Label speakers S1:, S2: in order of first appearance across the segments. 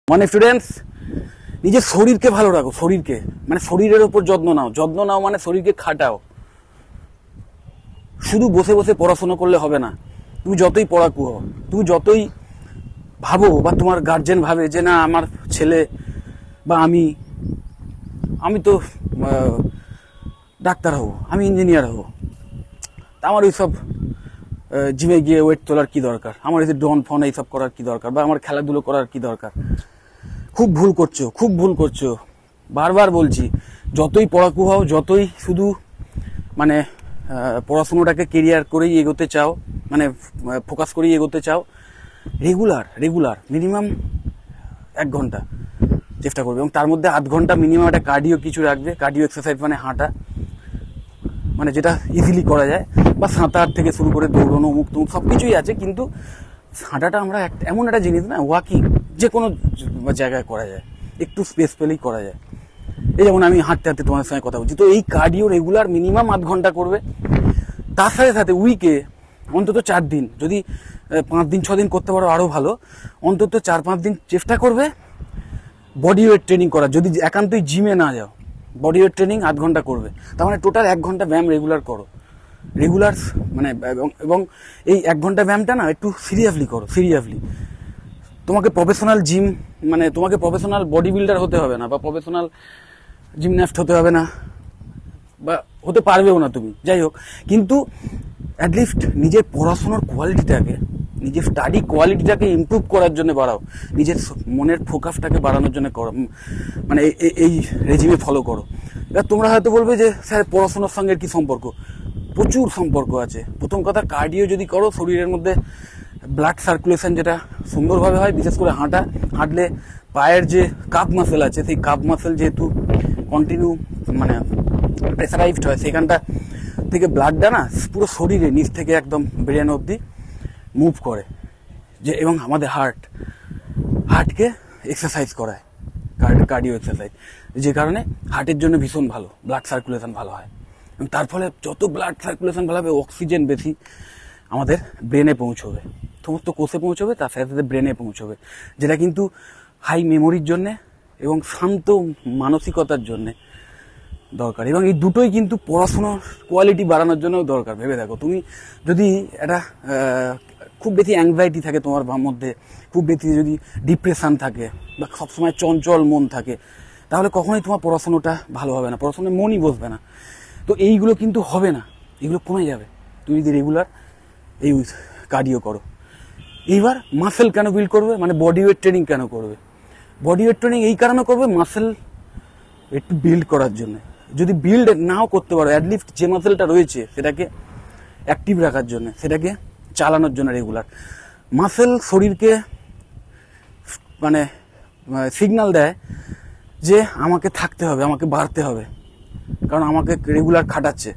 S1: মানে স্টুডেন্টস, নিজের শরীরকে ভালো রাখো, শরীরকে মানে শরীরের ওপর যত্ন নাও মানে শরীরকে খাটাও। শুধু বসে বসে পড়াশোনা করলে হবে না। তুমি যতই পড়াকু হও, তুমি যতই ভাবো বা তোমার গার্জেন ভাবে যে না আমার ছেলে বা আমি তো ডাক্তার হব, আমি ইঞ্জিনিয়ার হব, আমার ওইসব জিমে গিয়ে ওয়েট তোলার কি দরকার, আমার এই যে ডন ফন এইসব করার কি দরকার, বা আমার খেলাধুলো করার কি দরকার। খুব ভুল করছো। বারবার বলছি, যতই পড়াকু হও, যতই শুধু মানে পড়াশুনোটাকে কেরিয়ার করেই এগোতে চাও, মানে ফোকাস করেই এগোতে চাও, রেগুলার মিনিমাম 1 ঘন্টা চেষ্টা করবে, এবং তার মধ্যে আধ ঘন্টা মিনিমাম একটা কার্ডিও কিছু রাখবে। কার্ডিও এক্সারসাইজ মানে হাঁটা, মানে যেটা ইজিলি করা যায়, বা সাঁতার থেকে শুরু করে দৌড়ানো, মুখ সব কিছুই আছে, কিন্তু হাঁটাটা আমরা এমন একটা জিনিস না, ওয়াকিং যে কোনো জায়গায় করা যায়, একটু স্পেস পেলেই করা যায়। এই যেমন আমি হাঁটতে তোমাদের সঙ্গে কথা বলছি, তো এই কার্ডিও রেগুলার মিনিমাম আধ ঘন্টা করবে। তার সাথে সাথে উইকে অন্তত 4 দিন, যদি 5 দিন 6 দিন করতে পারো আরও ভালো, অন্তত 4-5 দিন চেষ্টা করবে বডি ওয়েট ট্রেনিং করার। যদি একান্তই জিমে না যাও, বডি ওয়েট ট্রেনিং আধ ঘন্টা করবে, তার মানে টোটাল 1 ঘন্টা ব্যায়াম রেগুলার করো। মানে এবং এই 1 ঘন্টা ব্যায়ামটা না একটু সিরিয়াসলি করো। তোমাকে প্রফেশনাল জিম, মানে তোমাকে প্রফেশনাল বডি বিল্ডার হতে হবে না, বা প্রফেশনাল জিমন্যাস্ট হতে হবে না, বা হতে পারবেও না তুমি, যাই হোক, কিন্তু অ্যাটলিস্ট নিজের পড়াশোনার কোয়ালিটিটাকে, নিজের স্টাডি কোয়ালিটিটাকে ইমপ্রুভ করার জন্য বাড়াও, নিজের মনের ফোকাসটাকে বাড়ানোর জন্য করো, মানে এই রেজিমে ফলো করো। এবার তোমরা হয়তো বলবে যে স্যার পড়াশোনার সঙ্গে কি সম্পর্ক? প্রচুর সম্পর্ক আছে। প্রথম কথা, কার্ডিও যদি করো, শরীরের মধ্যে ব্লাড সার্কুলেশন যেটা সুন্দরভাবে হয়, বিশেষ করে হাঁটলে পায়ের যে কাপ মাসেল আছে, সেই কাপ মাসেল যেহেতু কন্টিনিউ মানে প্রেসারাইজড হয়, সেখানটা থেকে ব্লাডটা না পুরো শরীরে নিচ থেকে একদম ব্রেন অবধি মুভ করে, যে এবং আমাদের হার্টকে এক্সারসাইজ করায়, কার্ডিও এক্সারসাইজ, যে কারণে হার্টের জন্য ভীষণ ভালো, ব্লাড সার্কুলেশন ভালো হয়, এবং তার ফলে যত ব্লাড সার্কুলেশন ভালো হবে, অক্সিজেন বেশি আমাদের ব্রেনে পৌঁছবে, সমস্ত কোষে পৌঁছবে, তার সাথে সাথে ব্রেনে পৌঁছবে, যেটা কিন্তু হাই মেমোরির জন্যে এবং শান্ত মানসিকতার জন্যে দরকার। এবং এই দুটোই কিন্তু পড়াশোনার কোয়ালিটি বাড়ানোর জন্য দরকার। ভেবে দেখো, তুমি যদি একটা খুব বেশি অ্যাংজাইটি থাকে তোমার মধ্যে, খুব বেশি যদি ডিপ্রেশন থাকে, বা সবসময় চঞ্চল মন থাকে, তাহলে কখনোই তোমার পড়াশোনাটা ভালো হবে না, পড়াশোনায় মনই বসবে না। তো এইগুলো কিন্তু হবে না, এগুলো কমে যাবে তুমি যদি রেগুলার এই কার্ডিও করো। এইবার মাসেল কেন বিল্ড করবে, মানে বডি ওয়েট ট্রেনিং কেন করবে? বডি ওয়েট ট্রেনিং এই কারণে করবে, মাসেল একটু বিল্ড করার জন্য। যদি বিল্ড নাও করতে পারো, অ্যাটলিস্ট যে মাসেলটা রয়েছে সেটাকে অ্যাক্টিভ রাখার জন্য, সেটাকে চালানোর জন্য রেগুলার। মাসেল শরীরকে মানে সিগন্যাল দেয় যে আমাকে থাকতে হবে, আমাকে বাড়তে হবে, কারণ আমাকে রেগুলার খাটাচ্ছে,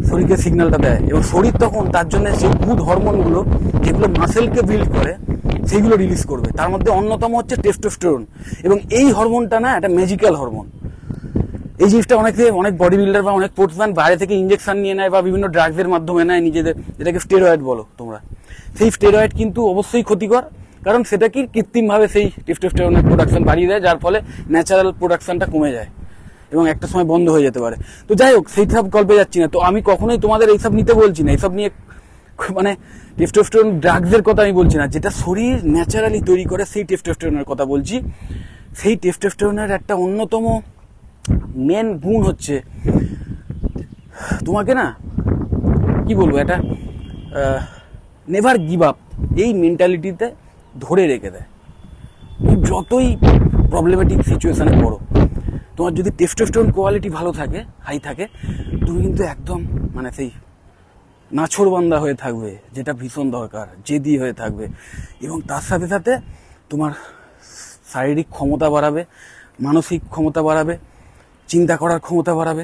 S1: শরীরকে সিগন্যালটা দেয়। এবং শরীর তখন তার জন্য সেই গুড হরমোনগুলো যেগুলো মাসেলকে বিল্ড করে সেইগুলো রিলিজ করবে। তার মধ্যে অন্যতম হচ্ছে টেস্টোস্টেরন, এবং এই হরমোনটা না একটা ম্যাজিক্যাল হরমোন। এই জিনিসটা অনেক বডি বিল্ডার বা অনেক স্পোর্টসম্যান বাইরে থেকে ইঞ্জেকশন নিয়ে নেয়, বা বিভিন্ন ড্রাগসের মাধ্যমে নেয় নিজেদের, যেটাকে স্টেরয়েড বলো তোমরা। সেই স্টেরয়েড কিন্তু অবশ্যই ক্ষতিকর, কারণ সেটা কি কৃত্রিমভাবে সেই টেস্টোস্টেরনের প্রোডাকশন বাড়িয়ে দেয়, যার ফলে ন্যাচারাল প্রোডাকশনটা কমে যায় এবং একটা সময় বন্ধ হয়ে যেতে পারে। তো যাই হোক, সেই সব গল্পে যাচ্ছি না। তো আমি কখনোই তোমাদের এইসব নিতে বলছি না, এইসব নিয়ে মানে টেস্টোস্টেরন ড্রাগসের কথা আমি বলছি না, যেটা শরীর ন্যাচারালি তৈরি করে সেই টেস্টোস্টেরনের কথা বলছি। সেই টেস্টোস্টেরনের একটা অন্যতম মেন গুণ হচ্ছে তোমাকে না কি বলবো, একটা নেভার গিভ আপ, এই মেন্টালিটিতে ধরে রেখে দেয়। তুমি যতই প্রবলেমেটিক সিচুয়েশনে পড়ো, তোমার যদি টেস্টোস্টেরন কোয়ালিটি ভালো থাকে, হাই থাকে, তুমি কিন্তু একদম মানে সেই নাছোড়বান্দা হয়ে থাকবে, যেটা ভীষণ দরকার, জেদি হয়ে থাকবে। এবং তার সাথে সাথে তোমার শারীরিক ক্ষমতা বাড়াবে, মানসিক ক্ষমতা বাড়াবে, চিন্তা করার ক্ষমতা বাড়াবে,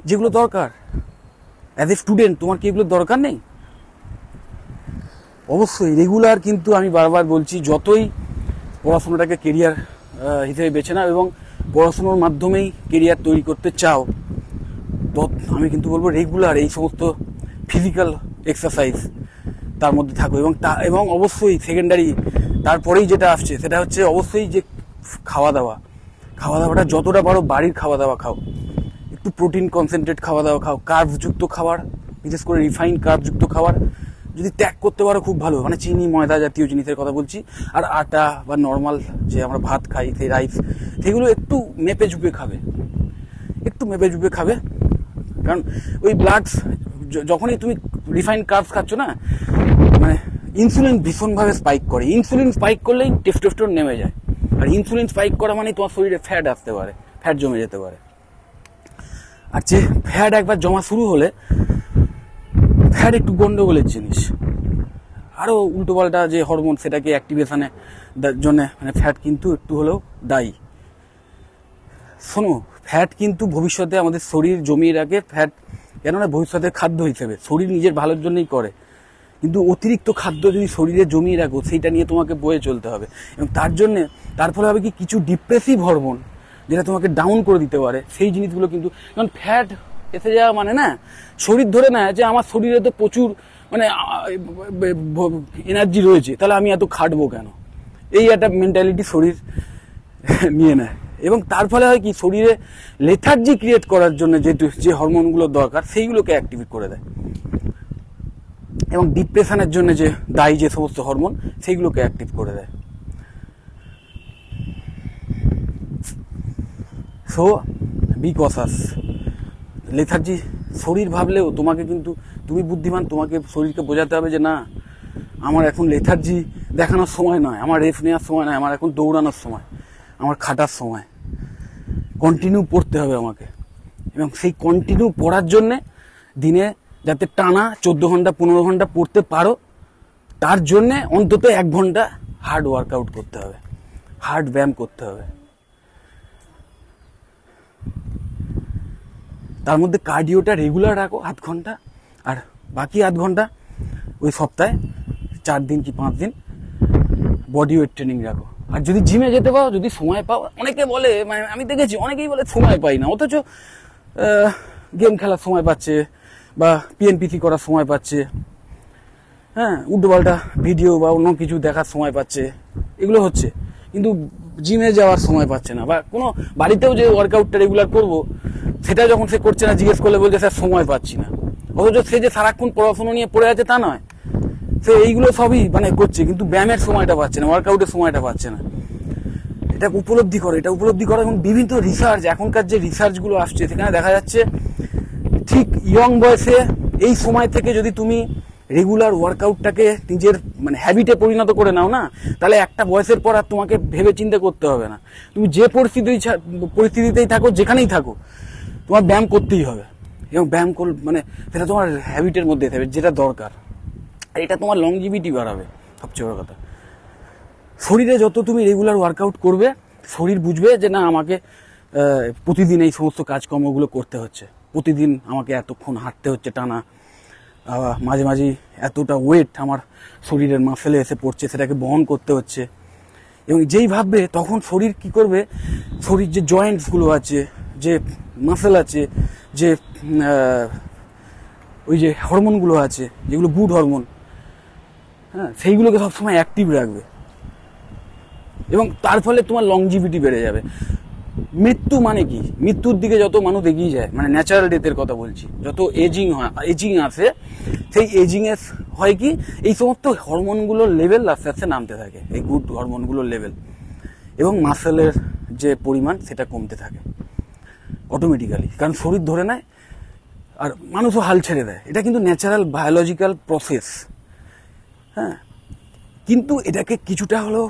S1: যেগুলো দরকার অ্যাজ এ স্টুডেন্ট। তোমার কি এগুলো দরকার নেই? অবশ্যই রেগুলার, কিন্তু আমি বারবার বলছি, যতই পড়াশোনাটাকে কেরিয়ার হিসেবে বেছে নাও এবং পড়াশোনার মাধ্যমেই কেরিয়ার তৈরি করতে চাও, তো আমি কিন্তু বলবো রেগুলার এই সমস্ত ফিজিক্যাল এক্সারসাইজ তার মধ্যে থাকো। এবং অবশ্যই সেকেন্ডারি তারপরেই যেটা আসছে সেটা হচ্ছে অবশ্যই যে খাওয়া দাওয়াটা যতটা পারো বাড়ির খাওয়া দাওয়া খাও, একটু প্রোটিন কনসেন্ট্রেট খাওয়া দাওয়া খাও, কার্বযুক্ত খাবার, বিশেষ করে রিফাইন্ড কার্বযুক্ত খাবার যদি ত্যাগ করতে পারো খুব ভালো, মানে চিনি ময়দা জাতীয় জিনিসের কথা বলছি। আর আটা বা নর্মাল যে আমরা ভাত খাই, সেই রাইস, সেগুলো একটু মেপে ঝুপে খাবে, কারণ ওই ব্লাডস যখনই তুমি রিফাইন্ড কার্বস খাচ্ছ না, মানে ইনসুলিন ভীষণভাবে স্পাইক করে। ইনসুলিন স্পাইক করলেই টেস্টোস্টেরন নেমে যায়, আর ইনসুলিন স্পাইক করা মানে তোমার শরীরে ফ্যাট আসতে পারে, ফ্যাট জমে যেতে পারে। আর যে ফ্যাট একবার জমা শুরু হলে, ফ্যাট একটু গন্ডগোলের জিনিস। আরও উল্টোপাল্টা যে হরমোন সেটাকে অ্যাক্টিভেশনের জন্য মানে ফ্যাট কিন্তু একটু হলেও দায়ী। শোনো, ফ্যাট কিন্তু ভবিষ্যতে আমাদের শরীর জমিয়ে রাখে। ফ্যাট কেননা ভবিষ্যতের খাদ্য হিসেবে শরীর নিজের ভালোর জন্যই করে, কিন্তু অতিরিক্ত খাদ্য যদি শরীরে জমিয়ে রাখো সেইটা নিয়ে তোমাকে বয়ে চলতে হবে। এবং তার ফলে হবে কি, কিছু ডিপ্রেসিভ হরমোন যেটা তোমাকে ডাউন করে দিতে পারে, সেই জিনিসগুলো কিন্তু, কারণ ফ্যাট এসে যাওয়া মানে না শরীর ধরে নেয় যে আমার শরীরে তো প্রচুর মানে এনার্জি রয়েছে, তাহলে আমি এত খাটবো কেন, এই একটা মেন্টালিটি শরীর নিয়ে নেয়। এবং তার ফলে হয় কি, শরীরে লেথার্জি ক্রিয়েট করার জন্য যে হরমোনগুলো দরকার সেইগুলোকে অ্যাক্টিভেট করে দেয়, এবং ডিপ্রেশনের জন্য যে দায়ী যে সমস্ত হরমোন সেইগুলোকে অ্যাক্টিভ করে দেয়। So B cautious. লেথার্জি শরীর ভাবলেও তোমাকে কিন্তু, তুমি বুদ্ধিমান, তোমাকে শরীরকে বোঝাতে হবে যে না, আমার এখন লেথার্জি দেখানোর সময় নয়, আমার রেস্ট নেওয়ার সময় নয়, আমার এখন দৌড়ানোর সময়, আমার খাটার সময়। কন্টিনিউ পড়তে হবে আমাকে, এবং সেই কন্টিনিউ পড়ার জন্যে দিনে যাতে টানা 14 ঘন্টা 15 ঘন্টা পড়তে পারো, তার জন্যে অন্তত 1 ঘন্টা হার্ড ওয়ার্কআউট করতে হবে, হার্ড ব্যায়াম করতে হবে। তার মধ্যে কার্ডিওটা রেগুলার রাখো 8 ঘন্টা, আর বাকি 8 ঘন্টা ওই সপ্তাহে 4 দিন কি 5 দিন বডি ওয়েট ট্রেনিং রাখো। আর যদি জিমে যেতে পাও, যদি সময় পাও, অনেকে বলে, মানে আমি দেখেছি অনেকেই বলে সময় পাই না, অথচ গেম খেলার সময় পাচ্ছে বা পিএনপিসি করার সময় পাচ্ছে, হ্যাঁ, উল্টোপাল্টা ভিডিও বা অন্য কিছু দেখার সময় পাচ্ছে, এগুলো হচ্ছে, কিন্তু জিমে যাওয়ার সময় পাচ্ছে না। বা কোনো বাড়িতেও যে ওয়ার্কআউটটা রেগুলার করবো সেটা যখন সে করছে না, জিজ্ঞেস করলে বলছে স্যার সময় পাচ্ছি না। অথচ সে যে সারাক্ষণ পড়াশোনা নিয়ে পড়ে আছে তা নয়, সে এইগুলো সবই মানে করছে, কিন্তু ব্যায়ামের সময়টা পাচ্ছে না, ওয়ার্কআউটের সময়টা পাচ্ছে না। এটা উপলব্ধি করো। এবং বিভিন্ন রিসার্চ, এখনকার যে রিসার্চগুলো আসছে সেখানে দেখা যাচ্ছে ঠিক ইয়ং বয়সে এই সময় থেকে যদি তুমি রেগুলার ওয়ার্কআউটটাকে নিজের মানে হ্যাবিটে পরিণত করে নাও না, তাহলে একটা বয়সের পর আর তোমাকে ভেবে চিন্তা করতে হবে না। তুমি যে পরিস্থিতিতেই থাকো, যেখানেই থাকো, তোমার ব্যায়াম করতেই হবে। এবং ব্যায়াম মানে সেটা তোমার হ্যাবিটের মধ্যে থাকবে, যেটা দরকার। আর এটা তোমার লংজিভিটি বাড়াবে, সবচেয়ে বড় কথা। শরীরে যত তুমি রেগুলার ওয়ার্কআউট করবে, শরীর বুঝবে যে না, আমাকে প্রতিদিন এই সমস্ত কাজকর্মগুলো করতে হচ্ছে, প্রতিদিন আমাকে এতক্ষণ হাঁটতে হচ্ছে টানা, মাঝে মাঝে এতটা ওয়েট আমার শরীরের মাসেলে এসে পড়ছে, সেটাকে বহন করতে হচ্ছে। এবং যেই ভাববে, তখন শরীর কি করবে, শরীর যে জয়েন্টসগুলো আছে, যে মাসেল আছে, যে ওই যে হরমোনগুলো আছে, যেগুলো গুড হরমোন, হ্যাঁ, সেইগুলোকে সবসময় অ্যাক্টিভ রাখবে। এবং তার ফলে তোমার লংজিভিটি বেড়ে যাবে। মৃত্যু মানে কি, মৃত্যুর দিকে যত মানুষ এগিয়ে যায়, মানে ন্যাচারাল ডেথের কথা বলছি, যত এজিং আসে, সেই এজিং এ হয় কি, এই সমস্ত হরমোনগুলোর লেভেল আস্তে আস্তে নামতে থাকে, এই গুড হরমোনগুলোর লেভেল, এবং মাসেলের যে পরিমাণ সেটা কমতে থাকে অটোমেটিক্যালি, কারণ শরীর ধরে নেয় আর মানুষও হাল ছেড়ে দেয়। এটা কিন্তু ন্যাচারাল বায়োলজিক্যাল প্রসেস, হ্যাঁ। কিন্তু এটাকে কিছুটা হলেও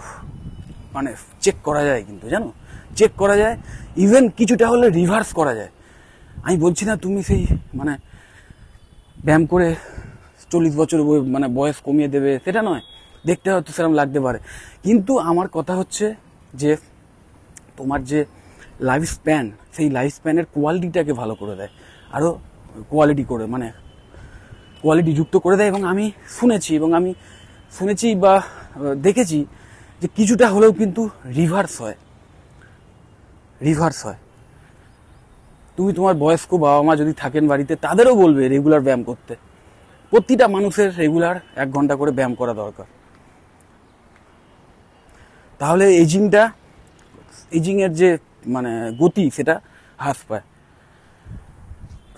S1: মানে চেক করা যায়, কিন্তু জানো, চেক করা যায়, ইভেন কিছুটা হলে রিভার্স করা যায়। আমি বলছি না তুমি সেই মানে ব্যায়াম করে 40 বছর মানে বয়স কমিয়ে দেবে, সেটা নয়, দেখতে হয়তো সেরকম লাগতে পারে, কিন্তু আমার কথা হচ্ছে যে তোমার যে লাইফ স্প্যান, সেই লাইফ স্প্যানের কোয়ালিটিটাকে ভালো করে দেয়, আরও কোয়ালিটি যুক্ত করে দেয়। এবং আমি শুনেছি বা দেখেছি যে কিছুটা হলেও কিন্তু রিভার্স হয়। তুমি তোমার বয়স্ক বাবা মা যদি থাকেন বাড়িতে, তাদেরও বলবে রেগুলার ব্যায়াম করতে, প্রতিটা মানুষের রেগুলার 1 ঘন্টা করে ব্যায়াম করা দরকার। তাহলে এজিংয়ের যে মানে গতি সেটা হ্রাস পায়।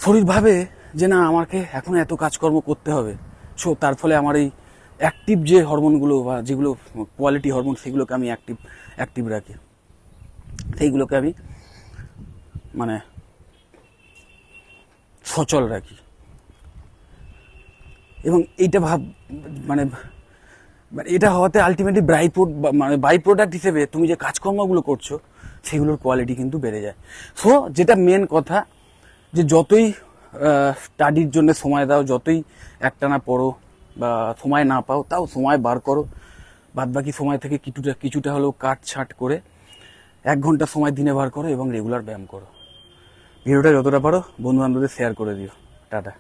S1: শরীর ভাবে যে না আমাকে এখন এত কাজকর্ম করতে হবে, সো তার ফলে আমার এই অ্যাক্টিভ যে হরমোনগুলো বা যেগুলো কোয়ালিটি হরমোন সেগুলোকে আমি অ্যাক্টিভ রাখি, সেইগুলোকে আমি মানে সচল রাখি। এবং এইটা মানে এটা হওয়াতে আলটিমেটলি বাই প্রোডাক্ট হিসেবে তুমি যে কাজকর্মগুলো করছো সেগুলোর কোয়ালিটি কিন্তু বেড়ে যায়। সো যেটা মেন কথা, যে যতই স্টাডির জন্য সময় দাও, যতই একটানা পড়ো বা সময় না পাও, তাও সময় বার করো, বাদবাকি সময় থেকে কিছুটা হলেও কাটছাঁট করে 1 ঘন্টা সময় দিনে বার করো এবং রেগুলার ব্যায়াম করো। ভিডিওটা যতটা পারো বন্ধু বান্ধবদের শেয়ার করে দিও। টাটা।